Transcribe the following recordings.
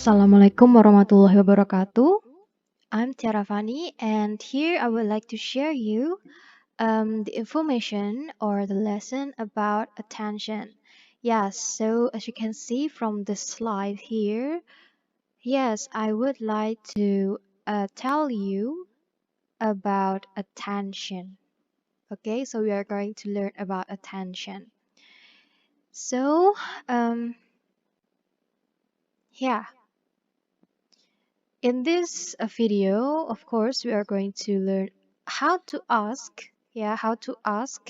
Assalamualaikum warahmatullahi wabarakatuh. I'm Tiara Fani, and here I would like to share you the information or the lesson about attention. Yes, so as you can see from the slide here, yes, I would like to tell you about attention. Okay, so we are going to learn about attention. So, yeah. In this video, of course, we are going to learn how to ask, how to ask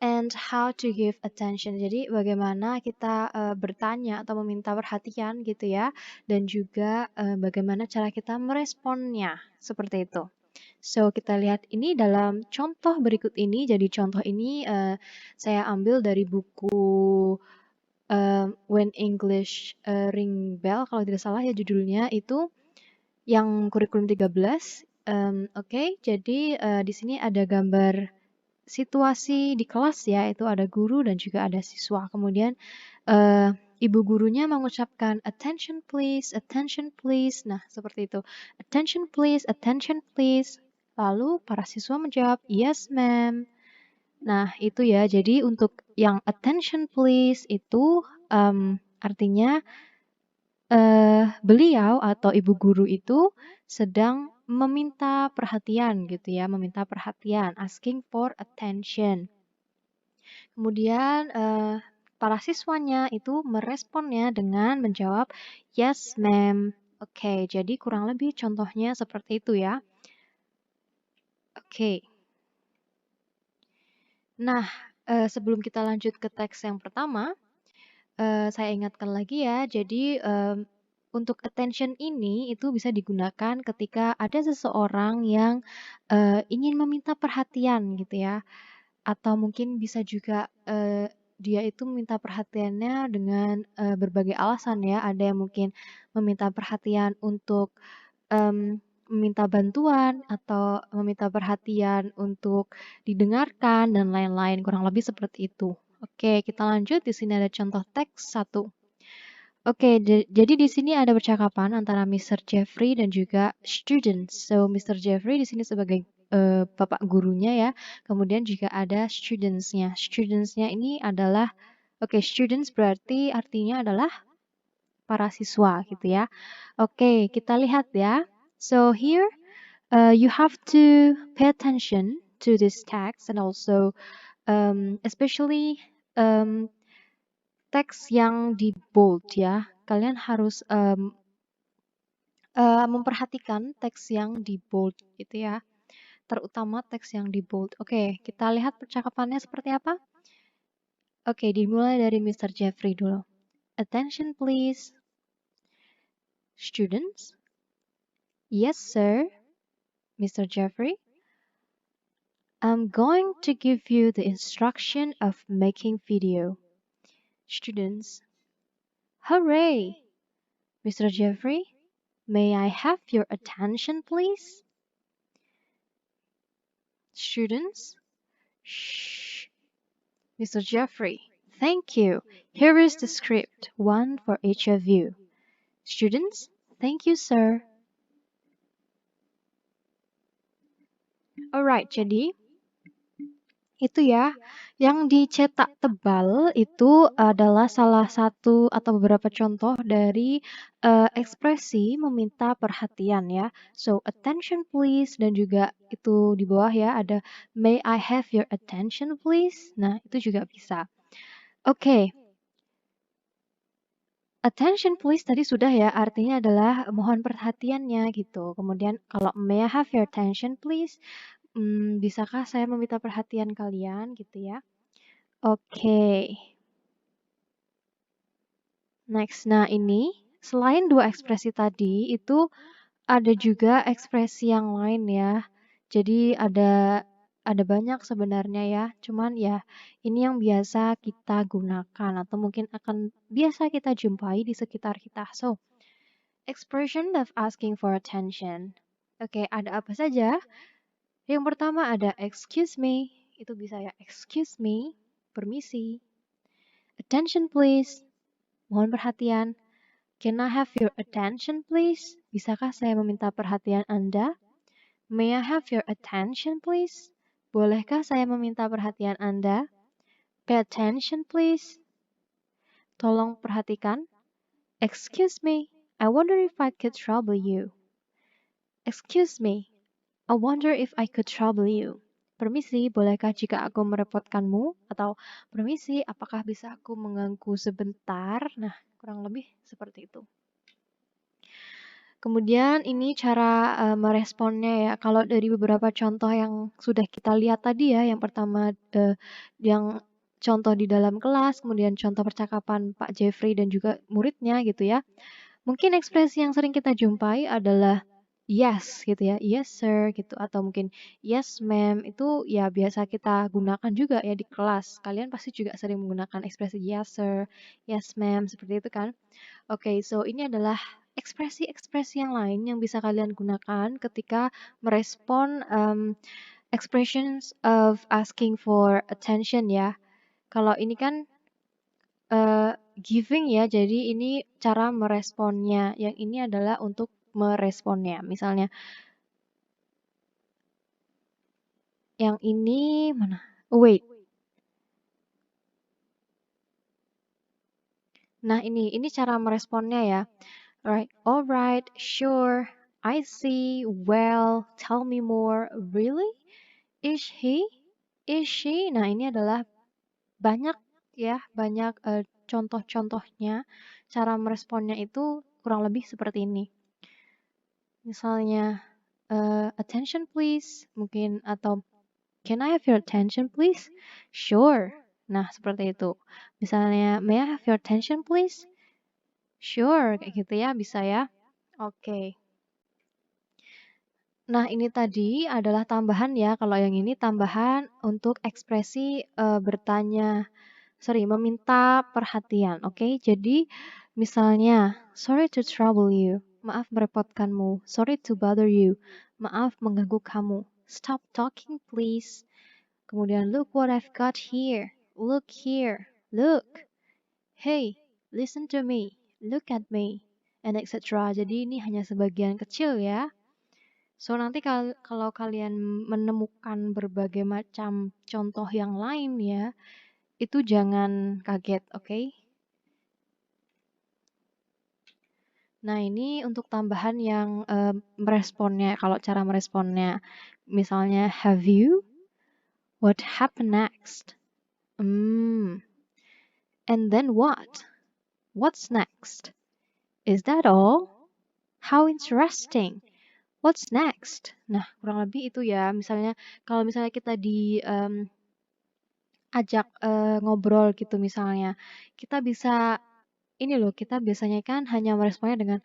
and how to give attention. Jadi bagaimana kita bertanya atau meminta perhatian gitu ya, dan juga bagaimana cara kita meresponnya, seperti itu. So, kita lihat ini dalam contoh berikut ini. Jadi contoh ini saya ambil dari buku When English Ring Bell, kalau tidak salah ya judulnya itu. Yang kurikulum 13. Oke, jadi di sini ada gambar situasi di kelas ya, itu ada guru dan juga ada siswa. Kemudian ibu gurunya mengucapkan attention please, attention please. Nah, seperti itu. Attention please, attention please. Lalu para siswa menjawab yes ma'am. Nah, itu ya. Jadi untuk yang attention please itu artinya beliau atau ibu guru itu sedang meminta perhatian gitu ya, meminta perhatian, asking for attention. Kemudian para siswanya itu meresponnya dengan menjawab yes ma'am. Oke, jadi kurang lebih contohnya seperti itu ya. Oke. Nah, sebelum kita lanjut ke teks yang pertama, saya ingatkan lagi ya, jadi untuk attention ini itu bisa digunakan ketika ada seseorang yang ingin meminta perhatian gitu ya, atau mungkin bisa juga dia itu meminta perhatiannya dengan berbagai alasan ya. Ada yang mungkin meminta perhatian untuk meminta bantuan atau meminta perhatian untuk didengarkan dan lain-lain, kurang lebih seperti itu. Oke, kita lanjut. Di sini ada contoh teks 1. Oke, jadi di sini ada percakapan antara Mr. Jeffrey dan juga students. So, Mr. Jeffrey di sini sebagai bapak gurunya ya. Kemudian juga ada students-nya. Students-nya ini adalah, students berarti artinya adalah para siswa gitu ya. Oke, kita lihat ya. So, here you have to pay attention to this text and also especially teks yang di bold ya. Kalian harus memperhatikan teks yang di bold gitu ya. Terutama teks yang di bold. Oke, kita lihat percakapannya seperti apa. Oke, dimulai dari Mr. Jeffrey dulu. Attention please. Students? Yes, sir. Mr. Jeffrey? I'm going to give you the instruction of making video. Students? Hooray! Mr. Jeffrey, may I have your attention, please? Students? Shh. Mr. Jeffrey, thank you. Here is the script, one for each of you. Students, thank you, sir. Alright, jadi itu ya, yang dicetak tebal itu adalah salah satu atau beberapa contoh dari ekspresi meminta perhatian ya. So, attention please, dan juga itu di bawah ya ada may I have your attention please. Nah, itu juga bisa. Oke. Attention please tadi sudah ya, artinya adalah mohon perhatiannya gitu. Kemudian kalau may I have your attention please, bisakah saya meminta perhatian kalian gitu ya. Oke. Next, nah ini selain dua ekspresi tadi itu ada juga ekspresi yang lain ya. Jadi ada banyak sebenarnya ya. Cuman ya ini yang biasa kita gunakan atau mungkin akan biasa kita jumpai di sekitar kita. So, expression of asking for attention. Oke, ada apa saja? Yang pertama ada excuse me. Itu bisa ya excuse me, permisi. Attention please. Mohon perhatian. Can I have your attention please? Bisakah saya meminta perhatian Anda? May I have your attention please? Bolehkah saya meminta perhatian Anda? Pay attention please. Tolong perhatikan. Excuse me, I wonder if I could trouble you. Excuse me, I wonder if I could trouble you. Permisi, bolehkah jika aku merepotkanmu? Atau permisi, apakah bisa aku mengganggu sebentar? Nah, kurang lebih seperti itu. Kemudian ini cara meresponnya ya. Kalau dari beberapa contoh yang sudah kita lihat tadi ya, yang pertama yang contoh di dalam kelas, kemudian contoh percakapan Pak Jeffrey dan juga muridnya gitu ya. Mungkin ekspresi yang sering kita jumpai adalah yes gitu ya, yes sir gitu, atau mungkin yes ma'am, itu ya biasa kita gunakan juga ya di kelas. Kalian pasti juga sering menggunakan ekspresi yes sir, yes ma'am, seperti itu kan. Oke, so ini adalah ekspresi-ekspresi yang lain yang bisa kalian gunakan ketika merespon expressions of asking for attention ya. Kalau ini kan giving ya, jadi ini cara meresponnya. Yang ini adalah untuk meresponnya. Misalnya, yang ini mana? Oh, wait. Nah, ini cara meresponnya ya. Alright, sure, I see, well, tell me more, really? Is he? Is she? Nah, ini adalah banyak ya, banyak contoh-contohnya. Cara meresponnya itu kurang lebih seperti ini. Misalnya, attention please, mungkin, atau can I have your attention please? Sure. Nah, seperti itu. Misalnya, may I have your attention please? Sure, kayak gitu ya, bisa ya. Oke. Nah, ini tadi adalah tambahan ya. Kalau yang ini tambahan untuk ekspresi meminta perhatian. Oke, jadi misalnya, sorry to trouble you. Maaf merepotkanmu. Sorry to bother you. Maaf mengganggu kamu. Stop talking, please. Kemudian, look what I've got here. Look here. Look. Hey, listen to me. Look at me. And etc. Jadi ini hanya sebagian kecil ya. So, nanti kalau kalian menemukan berbagai macam contoh yang lain ya, itu jangan kaget, oke? Nah, ini untuk tambahan yang meresponnya, kalau cara meresponnya. Misalnya, have you? What happened next? And then what? What's next? Is that all? How interesting. What's next? Nah, kurang lebih itu ya. Misalnya, kalau misalnya kita ajak ngobrol gitu misalnya, kita bisa ini loh, kita biasanya kan hanya meresponnya dengan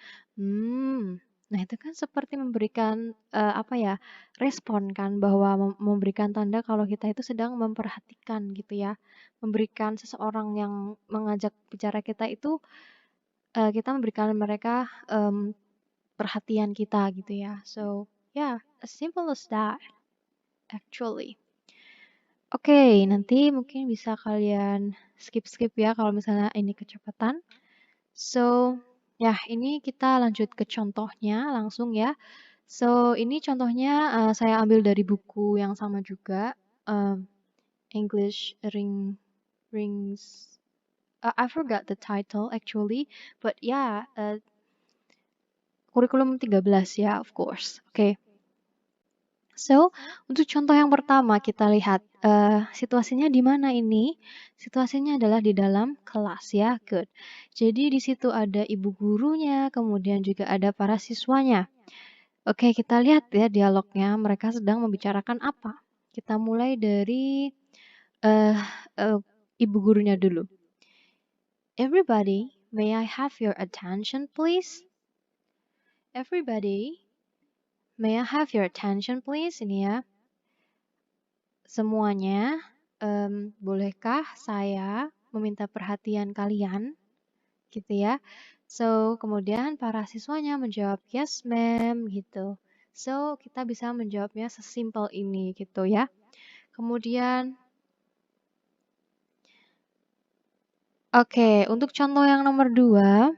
nah itu kan seperti memberikan apa ya, respon kan bahwa memberikan tanda kalau kita itu sedang memperhatikan gitu ya. Memberikan seseorang yang mengajak bicara kita itu kita memberikan mereka perhatian kita gitu ya. So, yeah, as simple as that actually. Oke, nanti mungkin bisa kalian skip-skip ya kalau misalnya ini kecepatan. So, ya ini kita lanjut ke contohnya langsung ya. So, ini contohnya saya ambil dari buku yang sama juga, English Rings. I forgot the title actually, but yeah, kurikulum 13 ya, of course. Oke. So, untuk contoh yang pertama kita lihat situasinya di mana ini? Situasinya adalah di dalam kelas ya, good. Jadi di situ ada ibu gurunya, kemudian juga ada para siswanya. Oke, kita lihat ya dialognya. Mereka sedang membicarakan apa? Kita mulai dari uh, ibu gurunya dulu. Everybody, may I have your attention, please? Everybody, may I have your attention, please? Ini ya. Semuanya, bolehkah saya meminta perhatian kalian? Gitu ya. So, kemudian para siswanya menjawab yes ma'am gitu. So, kita bisa menjawabnya sesimpel ini gitu ya. Kemudian, oke, untuk contoh yang nomor 2,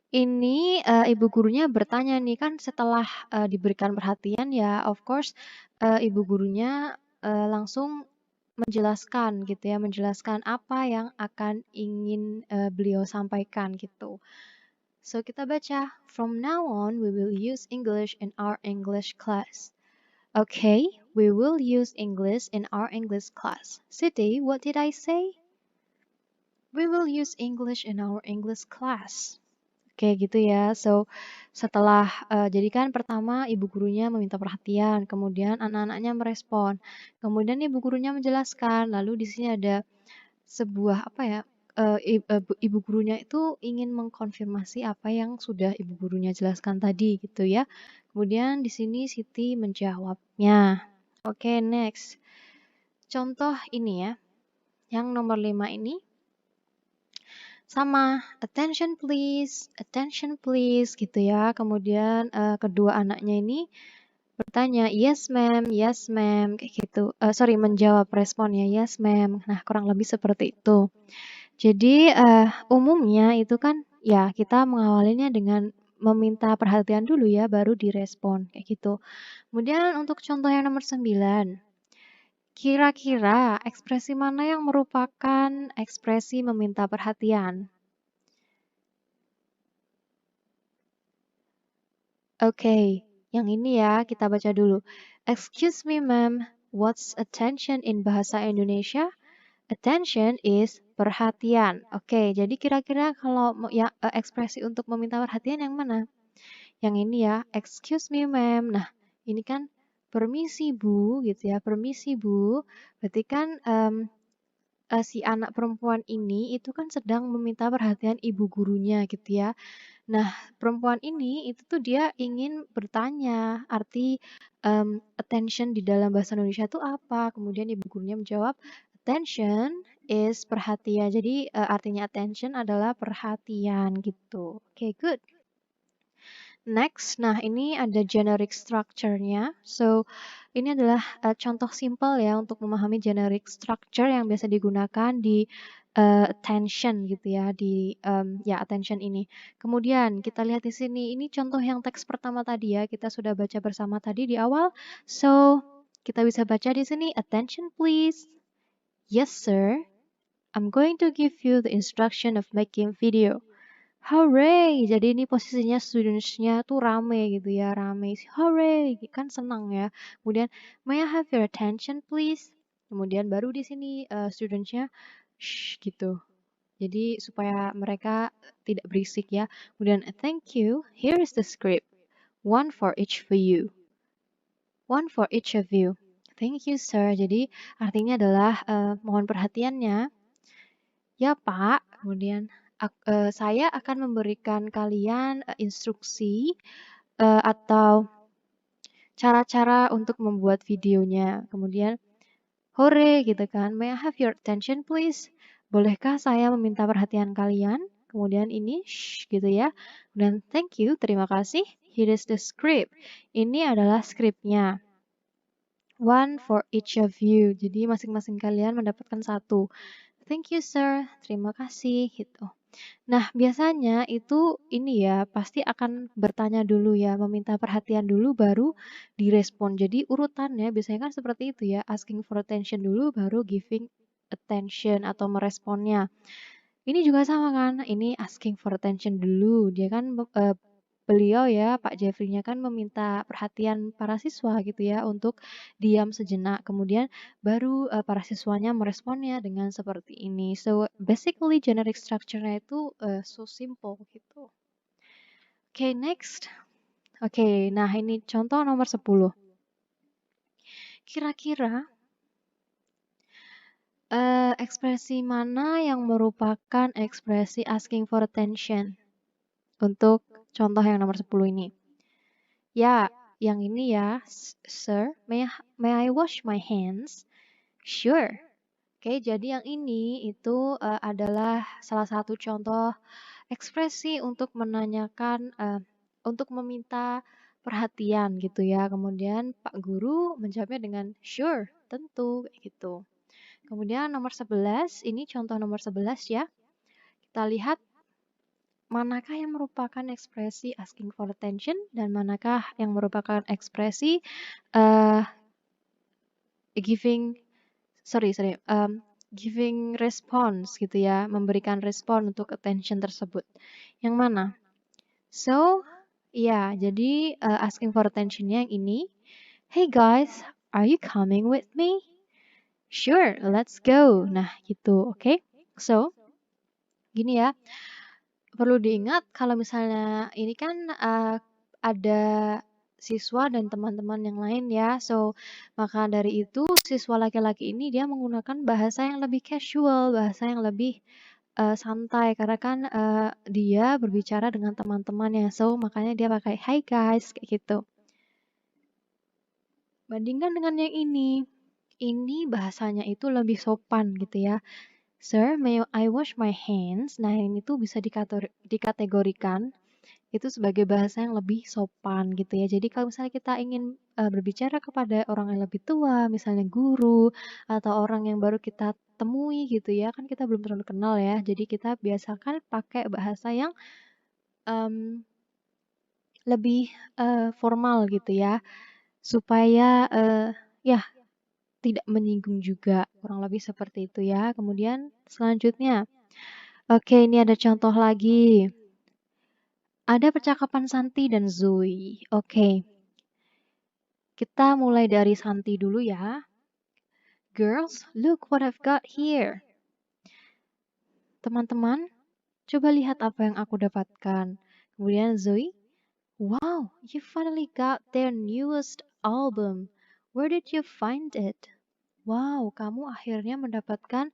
Ini ibu gurunya bertanya nih kan setelah diberikan perhatian ya, of course ibu gurunya langsung menjelaskan gitu ya, menjelaskan apa yang akan ingin beliau sampaikan gitu. So kita baca, from now on we will use English in our English class. Okay, we will use English in our English class. Siti, what did I say? We will use English in our English class. Kayak gitu ya. So, setelah jadi kan pertama ibu gurunya meminta perhatian, kemudian anak-anaknya merespon. Kemudian ibu gurunya menjelaskan, lalu di sini ada sebuah apa ya? Ibu gurunya itu ingin mengkonfirmasi apa yang sudah ibu gurunya jelaskan tadi gitu ya. Kemudian di sini Siti menjawabnya. Oke, next. Contoh ini ya. Yang nomor 5 ini sama attention please gitu ya. Kemudian kedua anaknya ini bertanya yes ma'am kayak gitu. Sorry menjawab responnya yes ma'am. Nah kurang lebih seperti itu. Jadi umumnya itu kan ya kita mengawalinya dengan meminta perhatian dulu ya baru direspon kayak gitu. Kemudian untuk contoh yang nomor 9. Kira-kira ekspresi mana yang merupakan ekspresi meminta perhatian? Oke, yang ini ya kita baca dulu. Excuse me, ma'am. What's attention in bahasa Indonesia? Attention is perhatian. Oke, jadi kira-kira kalau ya ekspresi untuk meminta perhatian yang mana? Yang ini ya, excuse me, ma'am. Nah, ini kan permisi bu, gitu ya, permisi bu. Berarti kan si anak perempuan ini itu kan sedang meminta perhatian ibu gurunya, gitu ya. Nah, perempuan ini itu tuh dia ingin bertanya arti attention di dalam bahasa Indonesia itu apa? Kemudian ibu gurunya menjawab, attention is perhatian. Jadi artinya attention adalah perhatian gitu. Oke, good. Next, nah ini ada generic structure-nya. So, ini adalah contoh simple ya untuk memahami generic structure yang biasa digunakan di attention gitu ya, di ya attention ini. Kemudian kita lihat di sini, ini contoh yang teks pertama tadi ya, kita sudah baca bersama tadi di awal. So, kita bisa baca di sini, attention please. Yes, sir. I'm going to give you the instruction of making video. Hooray! Jadi ini posisinya students-nya tuh rame gitu ya, rame. Hooray! Kan senang ya. Kemudian, may I have your attention please? Kemudian baru di sini students-nya shh gitu. Jadi supaya mereka tidak berisik ya. Kemudian, thank you. Here is the script. One for each of you. One for each of you. Thank you, sir. Jadi artinya adalah mohon perhatiannya. Ya, Pak. Kemudian saya akan memberikan kalian instruksi atau cara-cara untuk membuat videonya. Kemudian, hore gitu kan. May I have your attention please? Bolehkah saya meminta perhatian kalian? Kemudian ini shh gitu ya. Dan thank you, terima kasih. Here is the script. Ini adalah skripnya. One for each of you. Jadi masing-masing kalian mendapatkan satu. Thank you, sir. Terima kasih gitu. Nah, biasanya itu ini ya, pasti akan bertanya dulu ya, meminta perhatian dulu baru direspon. Jadi urutannya biasanya kan seperti itu ya, asking for attention dulu baru giving attention atau meresponnya. Ini juga sama kan, ini asking for attention dulu. Dia kan beliau ya, Pak Jeffrey-nya kan meminta perhatian para siswa gitu ya untuk diam sejenak. Kemudian baru para siswanya meresponnya dengan seperti ini. So basically generic structure-nya itu so simple gitu. Oke, next. Oke, nah ini contoh nomor 10. Kira-kira ekspresi mana yang merupakan ekspresi asking for attention? Untuk contoh yang nomor 10 ini. Ya, yang ini ya, sir, may I wash my hands? Sure. Oke, jadi yang ini itu adalah salah satu contoh ekspresi untuk menanyakan, untuk meminta perhatian gitu ya. Kemudian Pak Guru menjawabnya dengan sure, tentu, kayak gitu. Kemudian nomor 11, ini contoh nomor 11 ya. Kita lihat manakah yang merupakan ekspresi asking for attention dan manakah yang merupakan ekspresi uh, giving giving response gitu ya, memberikan respon untuk attention tersebut. Yang mana? So, ya, jadi asking for attention-nya yang ini. Hey guys, are you coming with me? Sure, let's go. Nah, gitu, oke? So, gini ya, perlu diingat kalau misalnya ini kan ada siswa dan teman-teman yang lain ya. So, maka dari itu siswa laki-laki ini dia menggunakan bahasa yang lebih casual, bahasa yang lebih santai karena kan dia berbicara dengan teman-temannya. So, makanya dia pakai "Hi guys" kayak gitu. Bandingkan dengan yang ini bahasanya itu lebih sopan gitu ya. Sir, may I wash my hands? Nah, ini tuh bisa dikategorikan itu sebagai bahasa yang lebih sopan gitu ya. Jadi kalau misalnya kita ingin berbicara kepada orang yang lebih tua, misalnya guru atau orang yang baru kita temui gitu ya, kan kita belum terlalu kenal ya. Jadi kita biasakan pakai bahasa yang em, lebih formal gitu ya, supaya ya tidak menyinggung juga, kurang lebih seperti itu ya. Kemudian selanjutnya, oke ini ada contoh lagi. Ada percakapan Santi dan Zoe. Oke, kita mulai dari Santi dulu ya. Girls, look what I've got here. Teman-teman, coba lihat apa yang aku dapatkan. Kemudian Zoe, wow, you finally got their newest album. Where did you find it? Wow, kamu akhirnya mendapatkan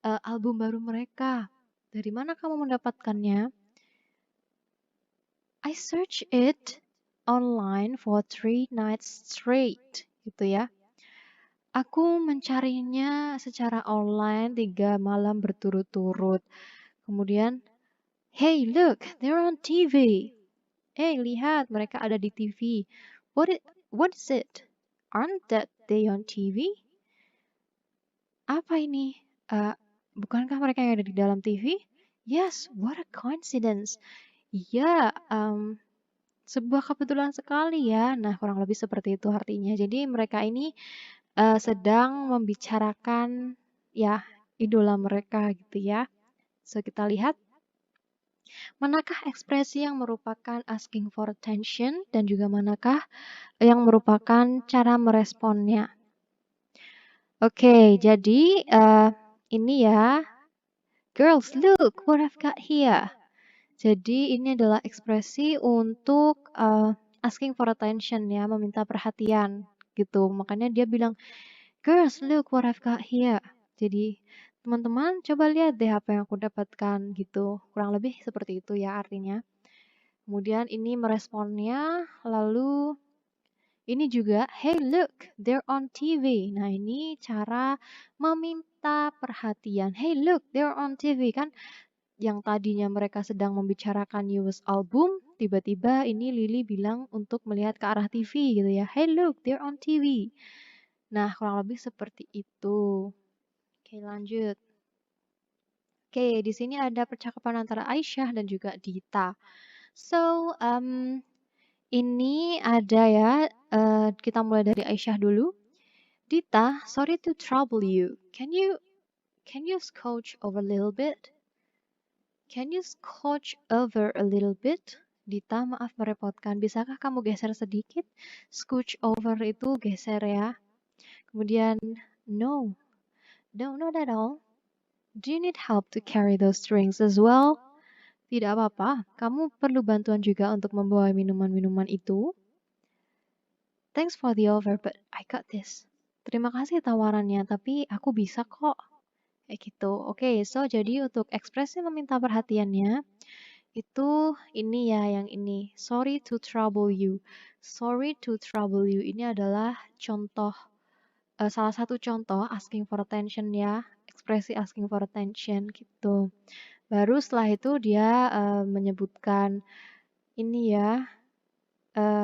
album baru mereka. Dari mana kamu mendapatkannya? I searched it online for 3 nights straight, gitu ya. Aku mencarinya secara online 3 malam berturut-turut. Kemudian, hey look, they're on TV. Hey lihat, mereka ada di TV. What is it? Aren't that they on TV? Apa ini? Bukankah mereka yang ada di dalam TV? Yes, what a coincidence. Iya, sebuah kebetulan sekali ya. Nah, kurang lebih seperti itu artinya. Jadi mereka ini sedang membicarakan ya idola mereka gitu ya. So kita lihat manakah ekspresi yang merupakan asking for attention dan juga manakah yang merupakan cara meresponnya. Oke, jadi ini ya. Girls, look what I've got here. Jadi ini adalah ekspresi untuk asking for attention ya, meminta perhatian gitu. Makanya dia bilang, girls, look what I've got here. Jadi teman-teman coba lihat deh apa yang aku dapatkan gitu. Kurang lebih seperti itu ya artinya. Kemudian ini meresponnya, lalu ini juga, hey look, they're on TV. Nah ini cara meminta perhatian. Hey look, they're on TV kan yang tadinya mereka sedang membicarakan newest album, tiba-tiba ini Lily bilang untuk melihat ke arah TV gitu ya. Hey look, they're on TV. Nah, kurang lebih seperti itu. Oke, lanjut. Oke, di sini ada percakapan antara Aisyah dan juga Dita. So, ini ada ya, kita mulai dari Aisyah dulu. Dita, sorry to trouble you. Can you scooch over a little bit? Can you scooch over a little bit? Dita, maaf merepotkan. Bisakah kamu geser sedikit? Scooch over itu geser ya. Kemudian, no, not at all. Do you need help to carry those drinks as well? Tidak apa-apa, kamu perlu bantuan juga untuk membawa minuman-minuman itu. Thanks for the offer, but I got this. Terima kasih tawarannya, tapi aku bisa kok. Kayak gitu. Oke, so jadi untuk ekspresi meminta perhatiannya, itu ini ya yang ini. Sorry to trouble you. Sorry to trouble you. Ini adalah contoh, salah satu contoh asking for attention ya. Ekspresi asking for attention gitu. Baru setelah itu dia menyebutkan ini ya,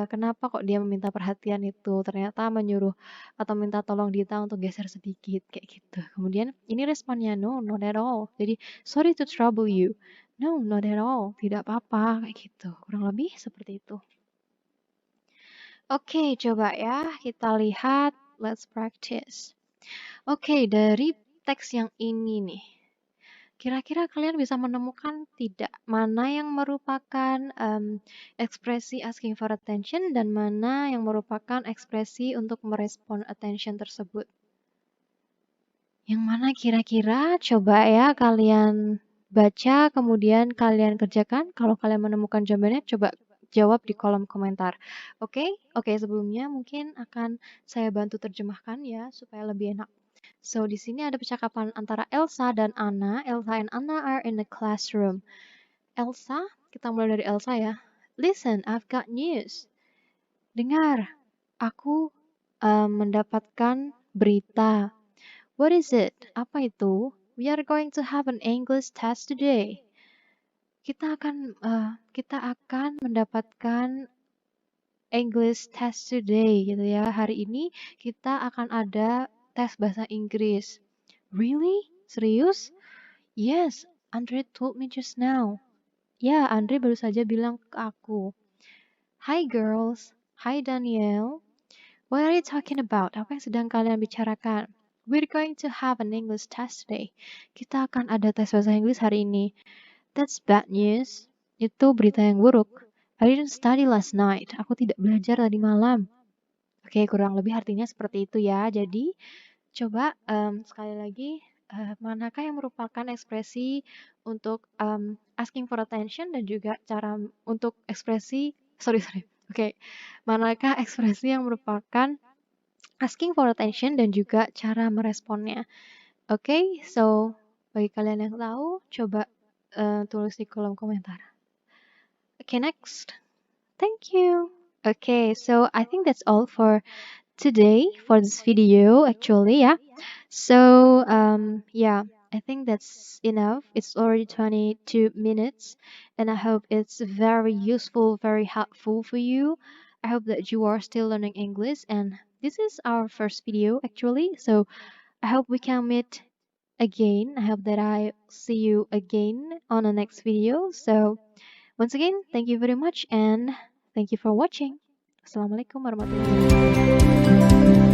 kenapa kok dia meminta perhatian itu. Ternyata menyuruh atau minta tolong Dita untuk geser sedikit kayak gitu. Kemudian ini responnya no, not at all. Jadi sorry to trouble you. No, not at all. Tidak apa-apa, kayak gitu. Kurang lebih seperti itu. Oke, coba ya kita lihat. Let's practice. Oke, dari teks yang ini nih. Kira-kira kalian bisa menemukan tidak mana yang merupakan ekspresi asking for attention dan mana yang merupakan ekspresi untuk merespon attention tersebut? Yang mana kira-kira? Coba ya kalian baca, kemudian kalian kerjakan. Kalau kalian menemukan jawabannya, coba jawab di kolom komentar. Oke? Oke, sebelumnya mungkin akan saya bantu terjemahkan ya, supaya lebih enak. So, di sini ada percakapan antara Elsa dan Anna. Elsa and Anna are in the classroom. Elsa, kita mulai dari Elsa ya. Listen, I've got news. Dengar, aku mendapatkan berita. What is it? Apa itu? We are going to have an English test today. Kita akan mendapatkan English test today gitu ya. Hari ini kita akan ada tes bahasa Inggris. Really? Serius? Yes, Andre told me just now. Ya, Andre baru saja bilang ke aku. Hi girls. Hi Danielle. What are you talking about? Apa yang sedang kalian bicarakan? We're going to have an English test today. Kita akan ada tes bahasa Inggris hari ini. That's bad news. Itu berita yang buruk. I didn't study last night. Aku tidak belajar tadi malam. Oke, kurang lebih artinya seperti itu ya. Jadi, coba sekali lagi, manakah yang merupakan ekspresi untuk asking for attention dan juga cara untuk ekspresi, sorry. Oke, manakah ekspresi yang merupakan asking for attention dan juga cara meresponnya. Oke, so bagi kalian yang tahu, coba tulis di kolom komentar. Okay, next. Thank you. Okay, so I think that's all for today for this video actually, yeah. So yeah, I think that's enough. It's already 22 minutes and I hope it's very useful, very helpful for you. I hope that you are still learning English and this is our first video actually, so I hope we can meet again. I hope that I see you again on the next video. So once again, thank you very much and thank you for watching. Assalamualaikum warahmatullahi wabarakatuh.